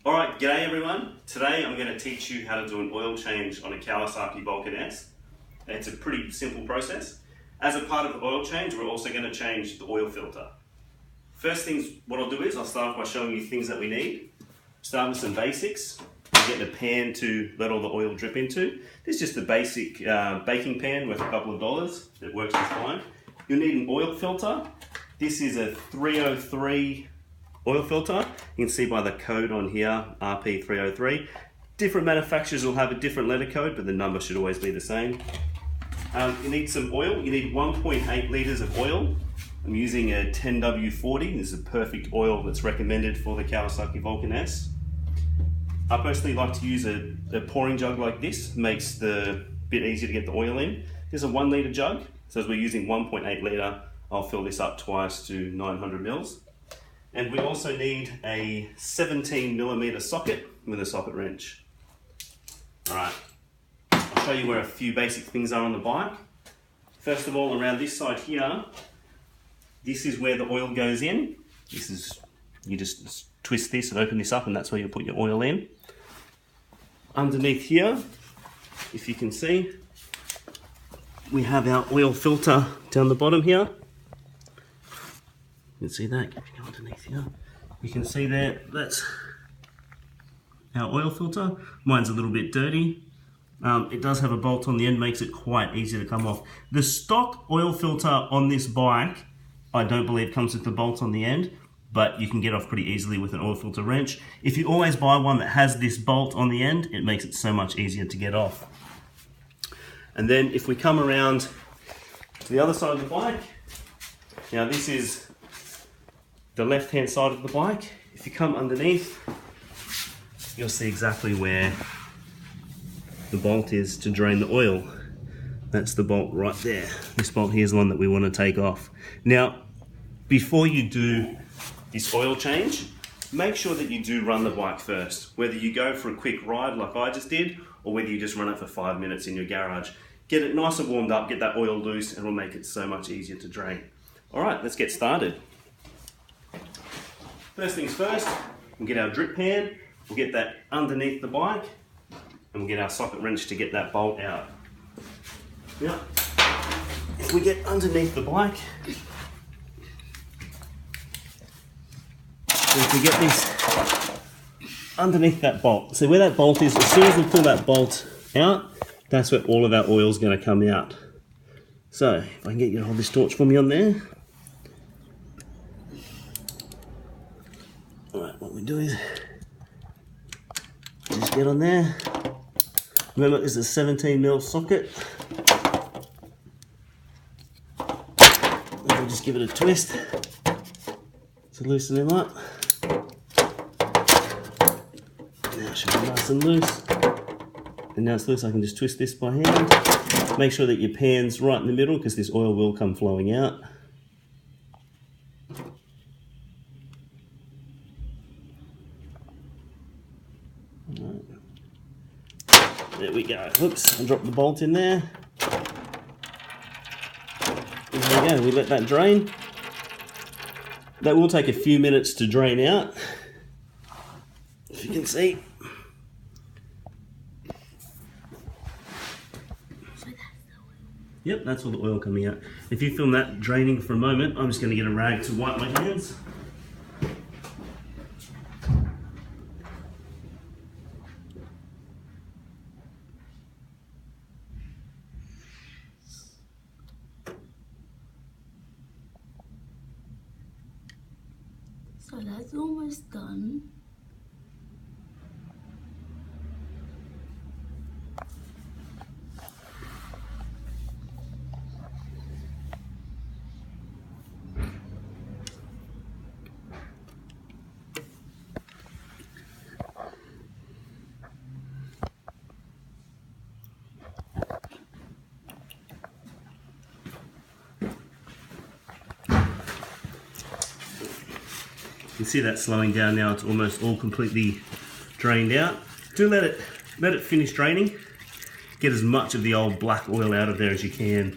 Alright, g'day everyone. Today I'm going to teach you how to do an oil change on a Kawasaki Vulcan S. It's a pretty simple process. As a part of the oil change, we're also going to change the oil filter. First things, what I'll do is I'll start off by showing you things that we need. Start with some basics. We're getting a pan to let all the oil drip into. This is just a basic baking pan worth a couple of dollars. It works just fine. You'll need an oil filter. This is a 303 oil filter. You can see by the code on here, RP303. Different manufacturers will have a different letter code, but the number should always be the same. You need some oil. You need 1.8 litres of oil. I'm using a 10W40. This is a perfect oil that's recommended for the Kawasaki Vulcan S. I personally like to use a pouring jug like this. It makes the bit easier to get the oil in. This is a 1 litre jug. So as we're using 1.8 litre, I'll fill this up twice to 900 mils. And we also need a 17mm socket with a socket wrench. Alright, I'll show you where a few basic things are on the bike. First of all, around this side here, this is where the oil goes in. You just twist this and open this up, and that's where you put your oil in. Underneath here, if you can see, we have our oil filter down the bottom here. You can see that, if you go underneath here. You can see there, that's our oil filter. Mine's a little bit dirty. It does have a bolt on the end, makes it quite easy to come off. The stock oil filter on this bike, I don't believe comes with the bolt on the end, but you can get off pretty easily with an oil filter wrench. If you always buy one that has this bolt on the end, it makes it so much easier to get off. And then if we come around to the other side of the bike, now this is the left-hand side of the bike. If you come underneath, you'll see exactly where the bolt is to drain the oil. That's the bolt right there. This bolt here is the one that we want to take off. Now, before you do this oil change, make sure that you do run the bike first. Whether you go for a quick ride like I just did, or whether you just run it for 5 minutes in your garage. Get it nice and warmed up, get that oil loose, and it'll make it so much easier to drain. All right, let's get started. First things first, we'll get our drip pan, we'll get that underneath the bike, and we'll get our socket wrench to get that bolt out. Now, if we get underneath the bike, if we get this underneath that bolt, so where that bolt is, as soon as we pull that bolt out, that's where all of our oil is going to come out. So, if I can get you to hold this torch for me on there. Alright, what we do is just get on there. Remember, this is a 17mm socket. And we'll just give it a twist to loosen him up. Now it should be nice and loose. And now it's loose, I can just twist this by hand. Make sure that your pan's right in the middle because this oil will come flowing out. There we go. Oops, I dropped the bolt in there. There we go, we let that drain. That will take a few minutes to drain out. If you can see. Yep, that's all the oil coming out. If you film that draining for a moment, I'm just going to get a rag to wipe my hands. So that's almost done. You can see that slowing down now, it's almost all completely drained out. Do let it finish draining. Get as much of the old black oil out of there as you can.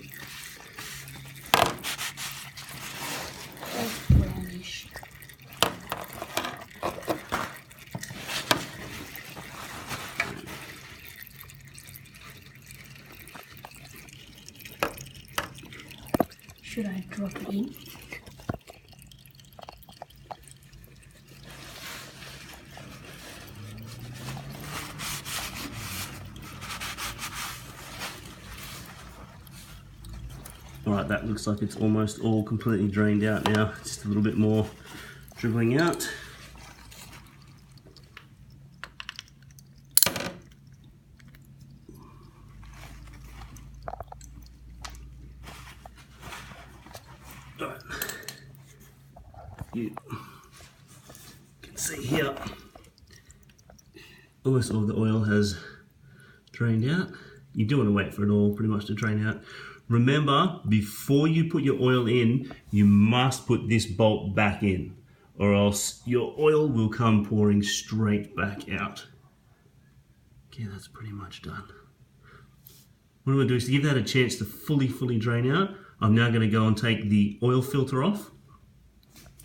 should I drop it in? Alright, that looks like it's almost all completely drained out now. Just a little bit more dribbling out. Alright. You can see here, almost all the oil has drained out. You do want to wait for it all pretty much to drain out. Remember, before you put your oil in, you must put this bolt back in, or else your oil will come pouring straight back out. Okay, that's pretty much done. What I'm going to do is to give that a chance to fully drain out, I'm now going to go and take the oil filter off.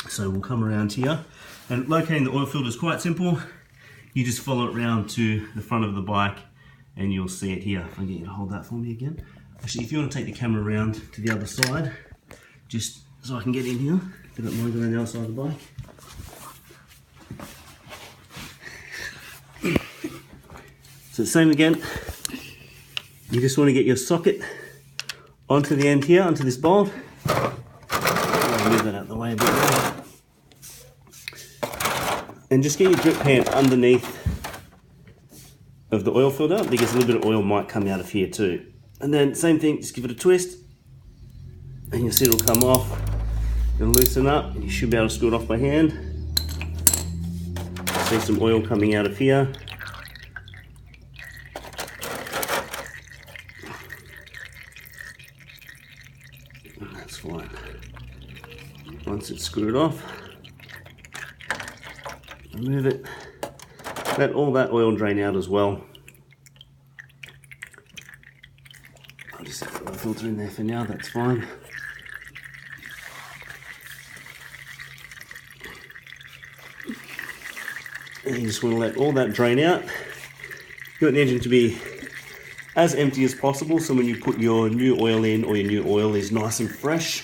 So we'll come around here, and locating the oil filter is quite simple. You just follow it around to the front of the bike and you'll see it here. If I get you to hold that for me again. Actually, if you want to take the camera around to the other side, just so I can get in here, if I don't mind going on the other side of the bike. So same again, you just want to get your socket onto the end here, onto this bolt. I'll move that out of the way a bit more. And just get your drip pan underneath of the oil filter, because a little bit of oil might come out of here too. And then same thing, just give it a twist and you'll see it'll come off and loosen up, and you should be able to screw it off by hand. See some oil coming out of here. And that's fine. Once it's screwed off, remove it. Let all that oil drain out as well. I'll just have the filter in there for now, that's fine. And you just want to let all that drain out. You want the engine to be as empty as possible, so when you put your new oil in, or your new oil is nice and fresh.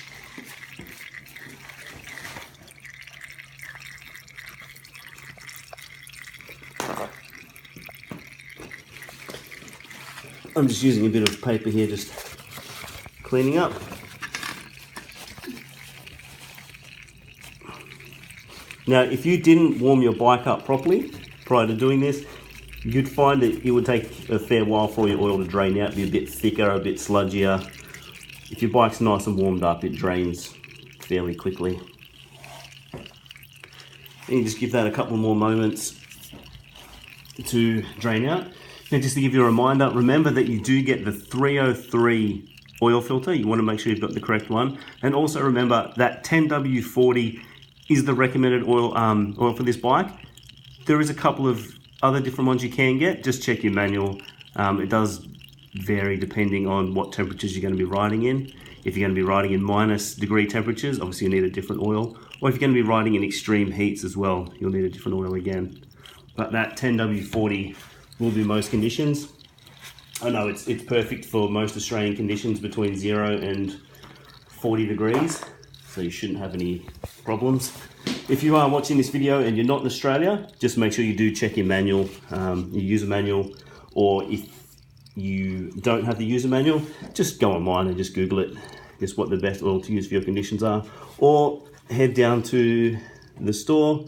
I'm just using a bit of paper here, just cleaning up. Now, if you didn't warm your bike up properly prior to doing this, you'd find that it would take a fair while for your oil to drain out, be a bit thicker, a bit sludgier. If your bike's nice and warmed up, it drains fairly quickly. And you just give that a couple more moments to drain out. Now, just to give you a reminder, remember that you do get the 303 oil filter. You want to make sure you've got the correct one. And also remember that 10W40 is the recommended oil for this bike. There is a couple of other different ones you can get. Just check your manual. It does vary depending on what temperatures you're going to be riding in. If you're going to be riding in -degree temperatures, obviously you need a different oil. Or if you're going to be riding in extreme heats as well, you'll need a different oil again. But that 10W40 will do most conditions. I know it's perfect for most Australian conditions between 0 and 40 degrees, so you shouldn't have any problems. If you are watching this video and you're not in Australia, just make sure you do check your manual, your user manual, or if you don't have the user manual, just go online and just Google it, just what the best oil to use for your conditions are, or head down to the store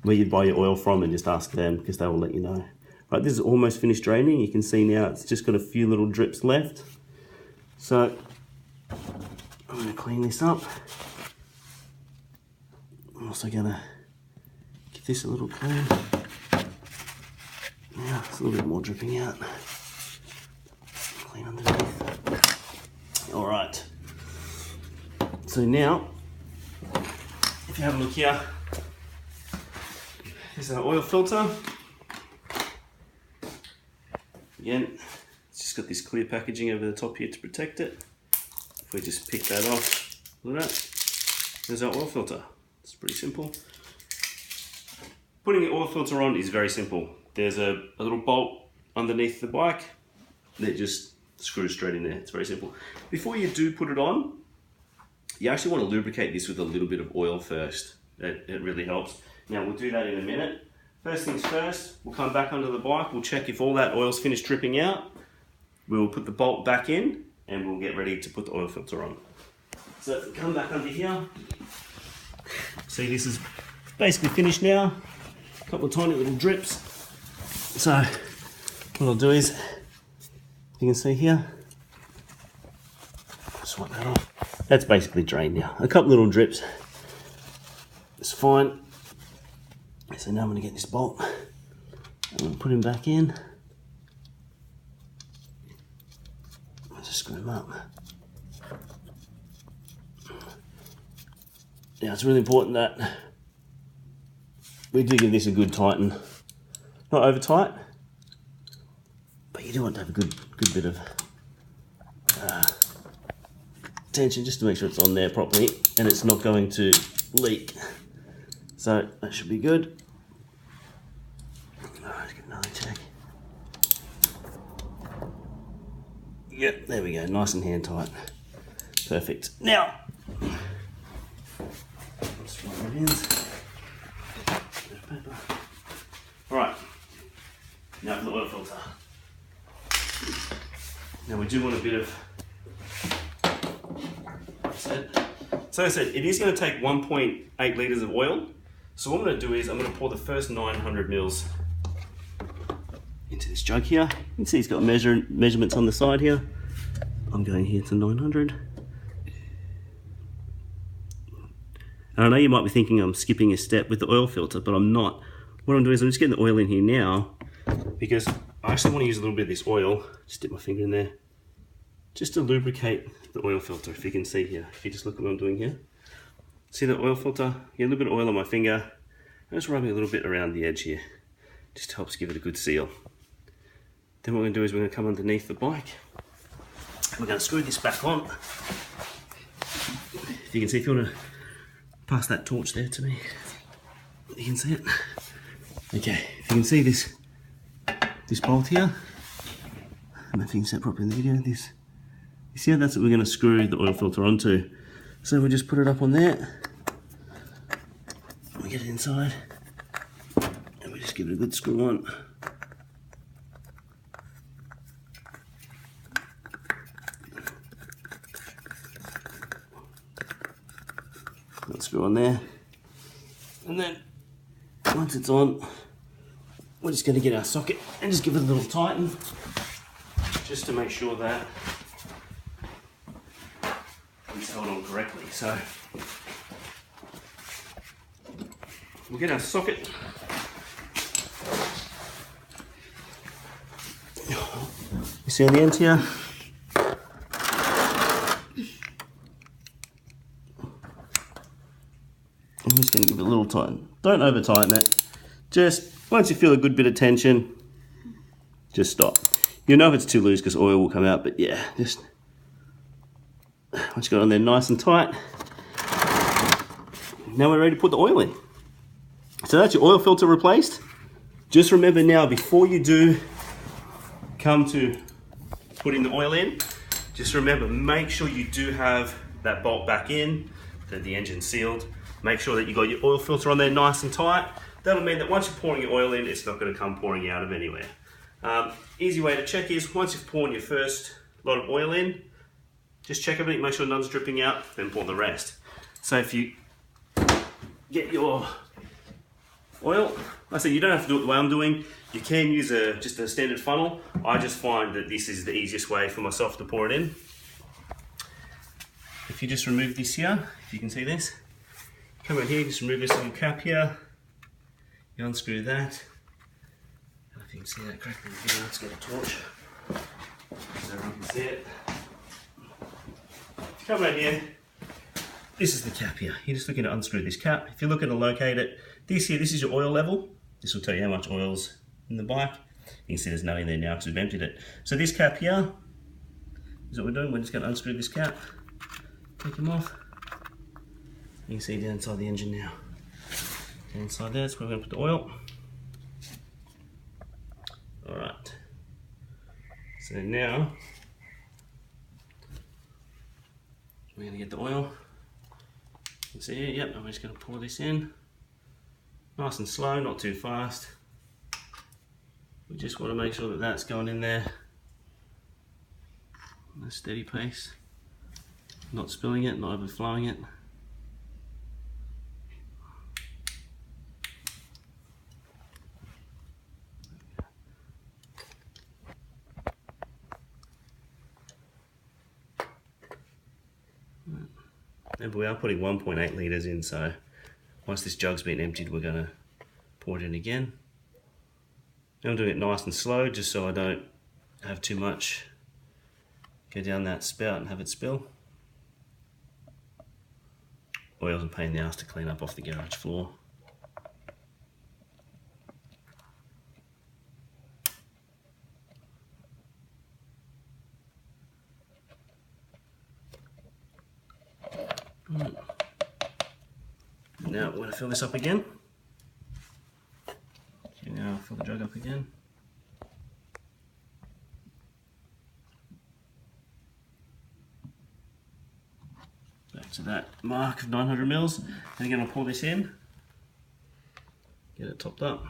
where you buy your oil from and just ask them, because they will let you know. Right, this is almost finished draining. You can see now it's just got a few little drips left. So I'm going to clean this up. I'm also going to give this a little clean. Yeah, it's a little bit more dripping out. Clean underneath. All right. So now, if you have a look here, here's our oil filter. Again, it's just got this clear packaging over the top here to protect it. If we just pick that off, look at that. There's our oil filter. It's pretty simple. Putting the oil filter on is very simple. There's a little bolt underneath the bike that just screws straight in there. It's very simple. Before you do put it on, you actually want to lubricate this with a little bit of oil first. It really helps. Now we'll do that in a minute. First things first, we'll come back under the bike, we'll check if all that oil's finished dripping out. We'll put the bolt back in and we'll get ready to put the oil filter on. So come back under here. See, this is basically finished now. A couple of tiny little drips. So what I'll do is, you can see here, just wipe that off. That's basically drained now. A couple little drips. It's fine. So now I'm going to get this bolt and we'll put him back in. I'll just screw him up. Now it's really important that we do give this a good tighten. Not over tight, but you do want to have a good bit of tension just to make sure it's on there properly and it's not going to leak. So that should be good. Let's get another check. Yep, there we go, nice and hand tight. Perfect. Now, let's wipe my hands. Alright, now for the oil filter. Now we do want a bit of, so I said, it is going to take 1.8 litres of oil. So what I'm going to do is I'm going to pour the first 900 mils into this jug here. You can see it's got measurements on the side here. I'm going here to 900. And I know you might be thinking I'm skipping a step with the oil filter, but I'm not. What I'm doing is I'm just getting the oil in here now because I actually want to use a little bit of this oil. Just dip my finger in there. Just to lubricate the oil filter, if you can see here. If you just look at what I'm doing here. See the oil filter? Get a little bit of oil on my finger. I'm just rubbing a little bit around the edge here. Just helps give it a good seal. Then what we're going to do is we're going to come underneath the bike. We're going to screw this back on. If you can see, if you want to pass that torch there to me. You can see it. Okay, if you can see this bolt here. I don't know if you can see it properly in the video. You see how that's what we're going to screw the oil filter onto. So we just put it up on there. We get it inside. And we just give it a good screw on. Let's screw on there. And then once it's on, we're just going to get our socket and just give it a little tighten. Just to make sure that it's held on correctly. So we'll get our socket. You see on the end here? I'm just going to give it a little tighten. Don't over tighten it. Just once you feel a good bit of tension, just stop. You'll know if it's too loose because oil will come out, but yeah, just once you got it on there nice and tight. Now we're ready to put the oil in. So that's your oil filter replaced. Just remember now, before you do come to putting the oil in, just remember, make sure you do have that bolt back in, that the engine's sealed. Make sure that you got your oil filter on there nice and tight. That'll mean that once you're pouring your oil in, it's not going to come pouring out of anywhere. Easy way to check is, once you've poured your first lot of oil in, just check everything, make sure none's dripping out, then pour the rest. So if you get your oil, like I said, you don't have to do it the way I'm doing. You can use just a standard funnel. I just find that this is the easiest way for myself to pour it in. If you just remove this here, if you can see this, come out here, just remove this little cap here. You unscrew that. I don't know if you can see that correctly. Let's get a torch so everyone can see it. If you come right here, this is the cap here. You're just looking to unscrew this cap. If you're looking to locate it, this is your oil level. This will tell you how much oil's in the bike. You can see there's nothing there now because we've emptied it. So this cap here is what we're doing. We're just going to unscrew this cap, take them off. You can see down inside the engine now. Down inside there, that's where we're going to put the oil. Alright. So now, we're going to get the oil. can see here, yep, I'm just going to pour this in. Nice and slow, not too fast. We just want to make sure that that's going in there at a steady pace. Not spilling it, not overflowing it. And we are putting 1.8 litres in, so once this jug's been emptied, we're going to pour it in again. And I'm doing it nice and slow, just so I don't have too much go down that spout and have it spill. Oil's a pain in the ass to clean up off the garage floor. Right. Now we're going to fill this up again. Okay, now fill the jug up again. Back to that mark of 900 mils. And again, I'll pour this in, get it topped up.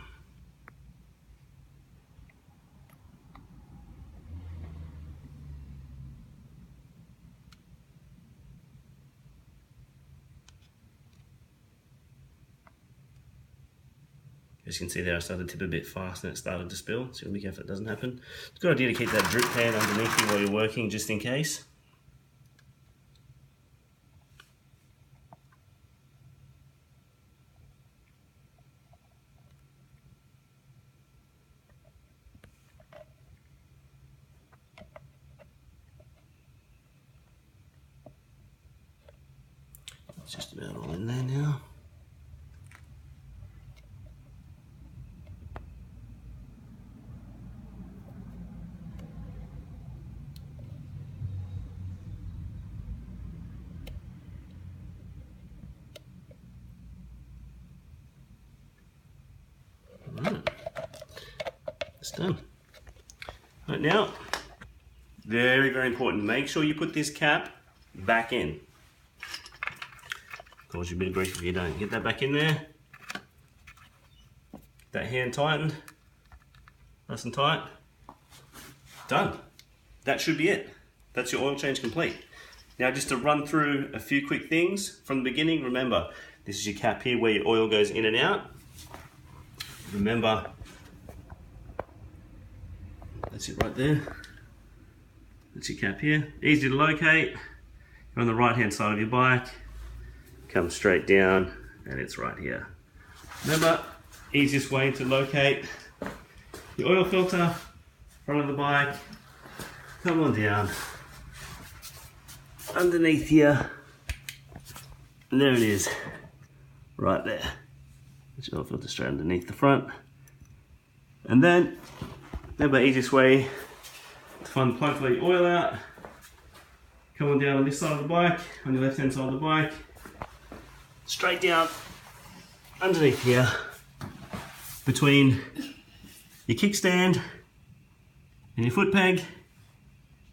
As you can see there, I started to tip a bit fast and it started to spill, so be careful it doesn't happen. It's a good idea to keep that drip pan underneath you while you're working, just in case. It's just about all in there now. Right, it's done. Right now, very, very important, make sure you put this cap back in. Cause you a bit of grief if you don't. Get that back in there. Get that hand tightened. Nice and tight. Done. That should be it. That's your oil change complete. Now just to run through a few quick things from the beginning. Remember, this is your cap here where your oil goes in and out. Remember, that's it right there. That's your cap here. Easy to locate. You're on the right hand side of your bike. Come straight down and it's right here. Remember, easiest way to locate your oil filter, front of the bike, come on down, underneath here, and there it is, right there. It's your oil filter straight underneath the front. And then, remember, easiest way to find the plug to let your oil out, come on down on this side of the bike, on your left hand side of the bike, straight down underneath here between your kickstand and your foot peg.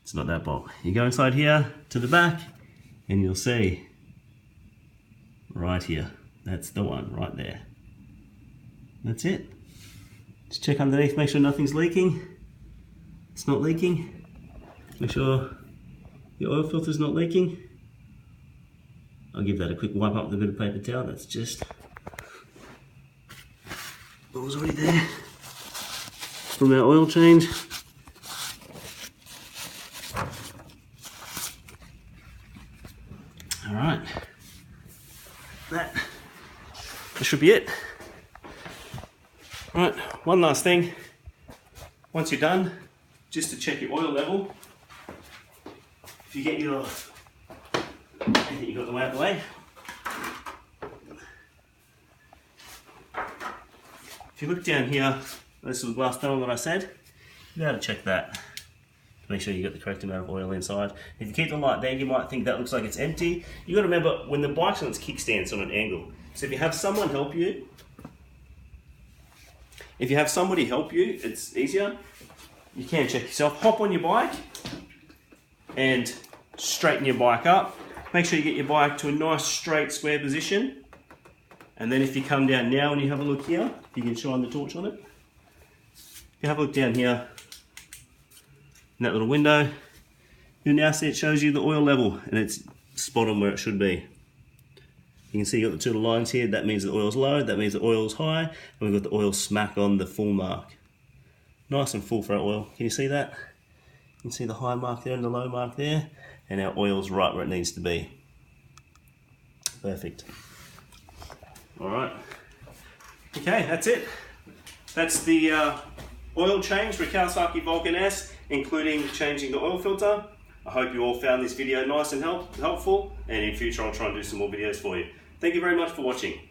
It's not that bolt. You go inside here to the back and you'll see right here. That's the one right there. That's it. Just check underneath, make sure nothing's leaking. It's not leaking. Make sure your oil filter's not leaking. I'll give that a quick wipe up with a bit of paper towel. That's just what was already there from our oil change. All right, that should be it. All right, one last thing. Once you're done, just to check your oil level, if you get your I think you got them out of the way. If you look down here, this is the glass tunnel that I said, you'll be able to check that to make sure you got the correct amount of oil inside. If you keep the light there, you might think that looks like it's empty. You got to remember, when the bike's on its kickstand, it's on an angle. So if you have someone help you, it's easier. You can check yourself. Hop on your bike and straighten your bike up. make sure you get your bike to a nice straight square position. And then if you come down now and you have a look here, you can shine the torch on it. If you have a look down here, in that little window, you'll now see it shows you the oil level, and it's spot on where it should be. You can see you've got the two little lines here. That means the oil's low, that means the oil's high, and we've got the oil smack on the full mark. Nice and full for our oil. Can you see that? You can see the high mark there and the low mark there, and our oil's right where it needs to be. Perfect. Alright. Okay, that's it. That's the oil change for Kawasaki Vulcan S, including changing the oil filter. I hope you all found this video nice and helpful, and in future I'll try and do some more videos for you. Thank you very much for watching.